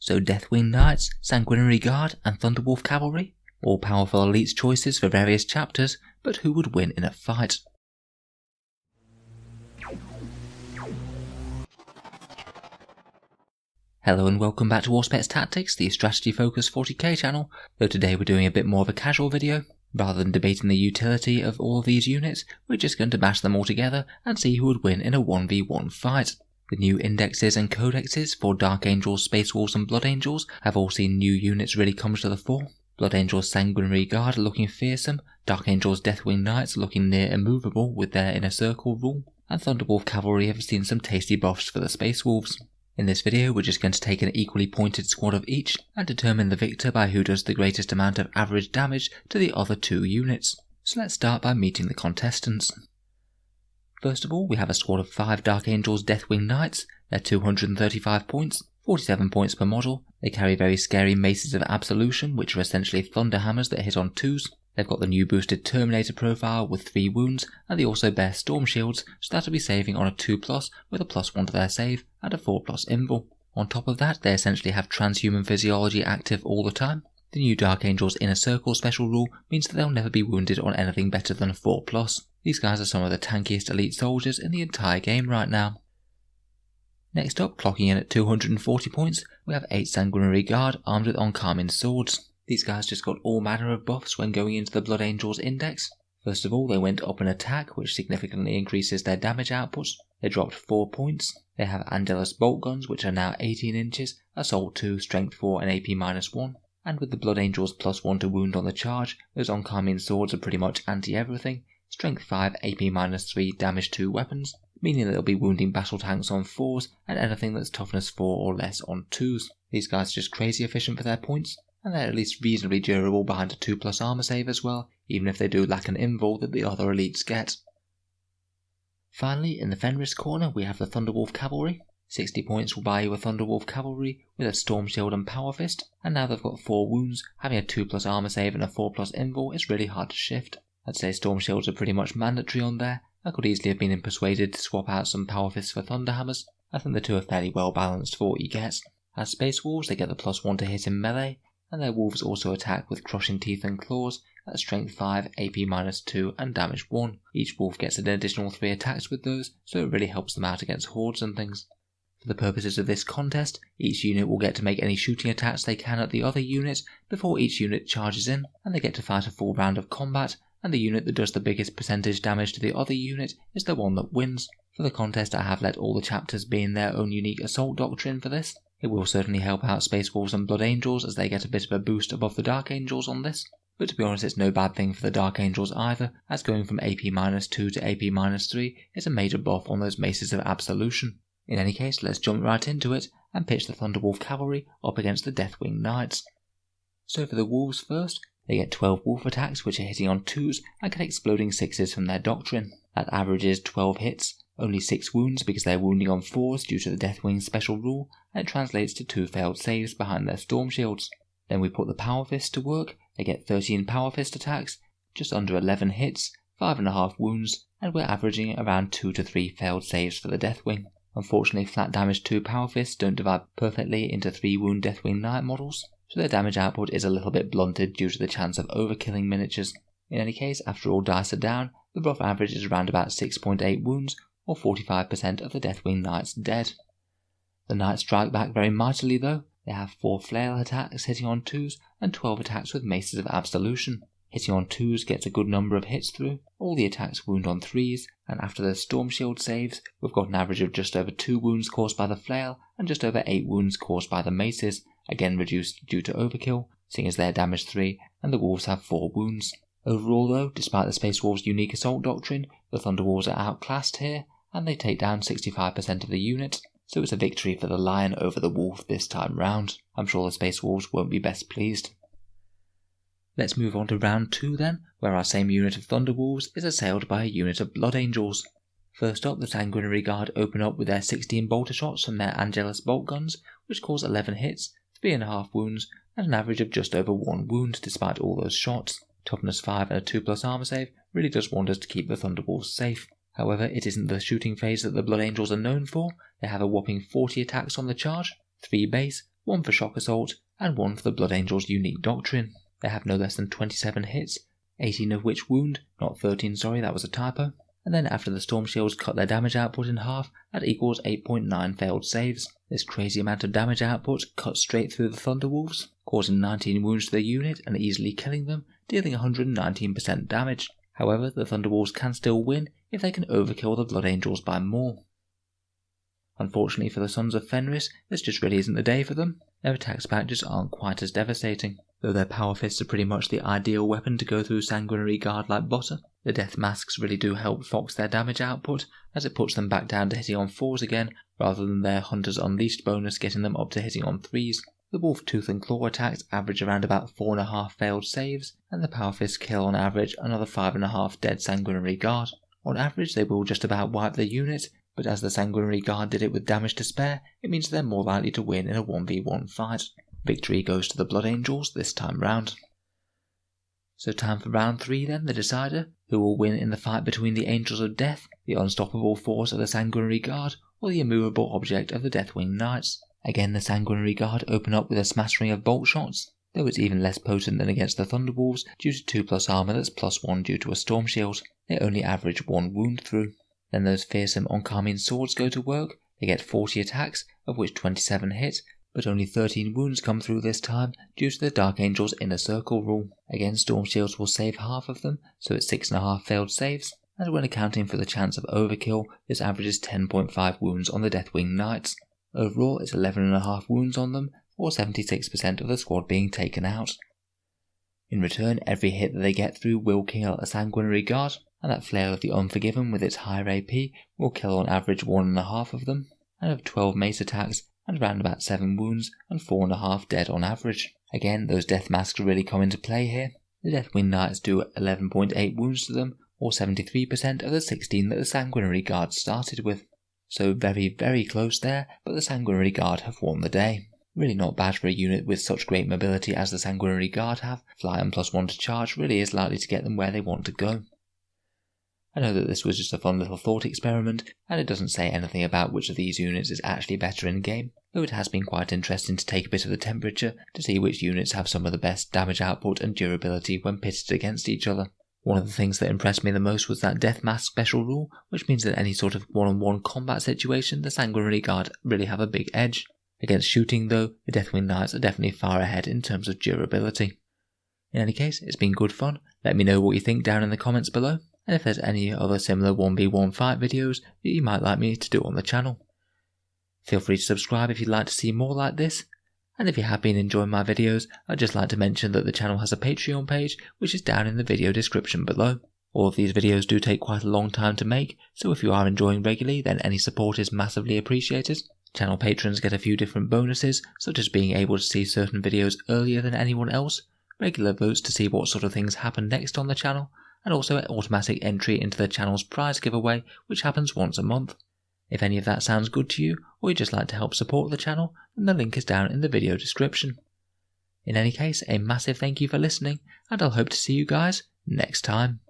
So Deathwing Knights, Sanguinary Guard and Thunderwolf Cavalry? All powerful elites choices for various chapters, but who would win in a fight? Hello and welcome back to Auspex Tactics, the strategy focused 40k channel, though today we're doing a bit more of a casual video. Rather than debating the utility of all of these units, we're just going to bash them all together and see who would win in a 1v1 fight. The new indexes and codexes for Dark Angels, Space Wolves and Blood Angels have all seen new units really come to the fore. Blood Angels Sanguinary Guard looking fearsome, Dark Angels Deathwing Knights looking near immovable with their inner circle rule, and Thunderwolf Cavalry have seen some tasty buffs for the Space Wolves. In this video we're just going to take an equally pointed squad of each and determine the victor by who does the greatest amount of average damage to the other two units. So let's start by meeting the contestants. First of all, we have a squad of 5 Dark Angels Deathwing Knights. They're 235 points, 47 points per model. They carry very scary Maces of Absolution, which are essentially thunder hammers that hit on 2s. They've got the new boosted Terminator profile with 3 wounds, and they also bear Storm Shields, so that'll be saving on a 2+ with a +1 to their save and a 4+ invul. On top of that, they essentially have transhuman physiology active all the time. The new Dark Angels Inner Circle special rule means that they'll never be wounded on anything better than a 4+. These guys are some of the tankiest elite soldiers in the entire game right now. Next up, clocking in at 240 points, we have 8 Sanguinary Guard armed with Onkarmin swords. These guys just got all manner of buffs when going into the Blood Angels index. First of all, they went up in attack, which significantly increases their damage output. They dropped 4 points. They have Angelus bolt guns, which are now 18 inches, assault 2, strength 4 and AP -1. And with the Blood Angels +1 to wound on the charge, those Onkarmin swords are pretty much anti-everything. Strength 5, AP -3, damage 2 weapons, meaning that they'll be wounding battle tanks on 4s and anything that's toughness 4 or less on 2s. These guys are just crazy efficient for their points, and they're at least reasonably durable behind a 2+ armor save as well, even if they do lack an invul that the other elites get. Finally, in the Fenris corner we have the Thunderwolf Cavalry. 60 points will buy you a Thunderwolf Cavalry with a Storm Shield and Power Fist, and now they've got 4 wounds, having a 2+ armor save and a 4+ invul is really hard to shift. I'd say Storm Shields are pretty much mandatory on there. I could easily have been persuaded to swap out some Power Fists for Thunder Hammers. I think the two are fairly well balanced for what you get. As Space Wolves, they get the +1 to hit in melee, and their wolves also attack with Crushing Teeth and Claws at strength 5, AP -2 and damage 1. Each wolf gets an additional 3 attacks with those, so it really helps them out against hordes and things. For the purposes of this contest, each unit will get to make any shooting attacks they can at the other unit before each unit charges in, and they get to fight a full round of combat, and the unit that does the biggest percentage damage to the other unit is the one that wins. For the contest I have let all the chapters be in their own unique assault doctrine for this. It will certainly help out Space Wolves and Blood Angels as they get a bit of a boost above the Dark Angels on this, but to be honest it's no bad thing for the Dark Angels either, as going from AP -2 to AP -3 is a major buff on those Maces of Absolution. In any case, let's jump right into it and pitch the Thunderwolf Cavalry up against the Deathwing Knights. So for the Wolves first, they get 12 wolf attacks which are hitting on 2s and get exploding 6s from their doctrine. That averages 12 hits, only 6 wounds because they're wounding on 4s due to the Deathwing special rule, and it translates to 2 failed saves behind their Storm Shields. Then we put the Power Fist to work. They get 13 Power Fist attacks, just under 11 hits, 5.5 wounds, and we're averaging around 2 to 3 failed saves for the Deathwing. Unfortunately, flat damage 2 Power Fists don't divide perfectly into 3 wound Deathwing Knight models, so their damage output is a little bit blunted due to the chance of overkilling miniatures. In any case, after all dice are down, the rough average is around about 6.8 wounds, or 45% of the Deathwing Knights dead. The Knights strike back very mightily though. They have 4 flail attacks hitting on 2s and 12 attacks with Maces of Absolution. Hitting on 2s gets a good number of hits through, all the attacks wound on 3s, and after the Storm Shield saves, we've got an average of just over 2 wounds caused by the flail and just over 8 wounds caused by the Maces, again reduced due to overkill, seeing as they're damage 3 and the Wolves have 4 wounds. Overall though, despite the Space Wolves' unique assault doctrine, the Thunderwolves are outclassed here, and they take down 65% of the unit, so it's a victory for the Lion over the Wolf this time round. I'm sure the Space Wolves won't be best pleased. Let's move on to round 2 then, where our same unit of Thunderwolves is assailed by a unit of Blood Angels. First up, the Sanguinary Guard open up with their 16 bolter shots from their Angelus bolt guns, which cause 11 hits, 3.5 wounds, and an average of just over 1 wound despite all those shots. Toughness 5 and a 2+ armor save really does wonders to keep the Thunderwolves safe. However, it isn't the shooting phase that the Blood Angels are known for. They have a whopping 40 attacks on the charge, 3 base, 1 for Shock Assault, and 1 for the Blood Angel's unique doctrine. They have no less than 27 hits, 18 of which wound, not 13, sorry, that was a typo. And then after the Storm Shields cut their damage output in half, that equals 8.9 failed saves. This crazy amount of damage output cuts straight through the Thunderwolves, causing 19 wounds to the unit and easily killing them, dealing 119% damage. However, the Thunderwolves can still win if they can overkill the Blood Angels by more. Unfortunately for the Sons of Fenris, this just really isn't the day for them. Their attacks back just aren't quite as devastating. Though their power fists are pretty much the ideal weapon to go through Sanguinary Guard like butter, the death masks really do help fox their damage output, as it puts them back down to hitting on 4s again, rather than their Hunter's Unleashed bonus getting them up to hitting on 3s. The Wolf Tooth and Claw attacks average around about 4.5 failed saves, and the power fists kill on average another 5.5 dead Sanguinary Guard. On average they will just about wipe their unit, but as the Sanguinary Guard did it with damage to spare, it means they're more likely to win in a 1v1 fight. Victory goes to the Blood Angels this time round. So time for round 3 then, the decider, who will win in the fight between the Angels of Death, the unstoppable force of the Sanguinary Guard, or the immovable object of the Deathwing Knights. Again, the Sanguinary Guard open up with a smattering of bolt shots, though it's even less potent than against the Thunderwolves due to 2+ armor that's +1 due to a Storm Shield. They only average 1 wound through. Then those fearsome Oncarmine swords go to work. They get 40 attacks, of which 27 hit, but only 13 wounds come through this time due to the Dark Angel's Inner Circle rule. Again, Storm Shields will save half of them, so it's 6.5 failed saves, and when accounting for the chance of overkill, this averages 10.5 wounds on the Deathwing Knights. Overall, it's 11.5 wounds on them, or 76% of the squad being taken out. In return, every hit that they get through will kill a Sanguinary Guard, and that Flail of the Unforgiven with its higher AP will kill on average 1.5 of them, and of 12 mace attacks, and around about 7 wounds and 4.5 dead on average. Again, those death masks really come into play here. The Deathwing Knights do 11.8 wounds to them, or 73% of the 16 that the Sanguinary Guard started with. So very, very close there, but the Sanguinary Guard have won the day. Really not bad for a unit with such great mobility as the Sanguinary Guard have. Fly and +1 to charge really is likely to get them where they want to go. I know that this was just a fun little thought experiment, and it doesn't say anything about which of these units is actually better in game, though it has been quite interesting to take a bit of the temperature to see which units have some of the best damage output and durability when pitted against each other. One of the things that impressed me the most was that Death Mask special rule, which means that any sort of one-on-one combat situation, the Sanguinary Guard really have a big edge. Against shooting though, the Deathwing Knights are definitely far ahead in terms of durability. In any case, it's been good fun. Let me know what you think down in the comments below, and if there's any other similar 1v1 fight videos that you might like me to do on the channel. Feel free to subscribe if you'd like to see more like this, and if you have been enjoying my videos, I'd just like to mention that the channel has a Patreon page, which is down in the video description below. All of these videos do take quite a long time to make, so if you are enjoying regularly, then any support is massively appreciated. Channel patrons get a few different bonuses, such as being able to see certain videos earlier than anyone else, regular votes to see what sort of things happen next on the channel, and also an automatic entry into the channel's prize giveaway, which happens once a month. If any of that sounds good to you, or you'd just like to help support the channel, then the link is down in the video description. In any case, a massive thank you for listening, and I'll hope to see you guys next time.